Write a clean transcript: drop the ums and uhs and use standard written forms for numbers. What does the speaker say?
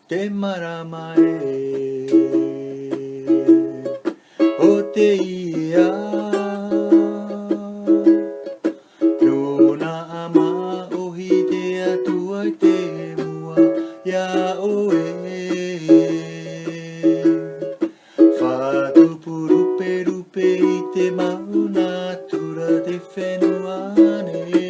te maramae o te ia Nona ama ohi te atua I te mua ia oe Whatupu rupe rupe I te mauna tura te whenua ne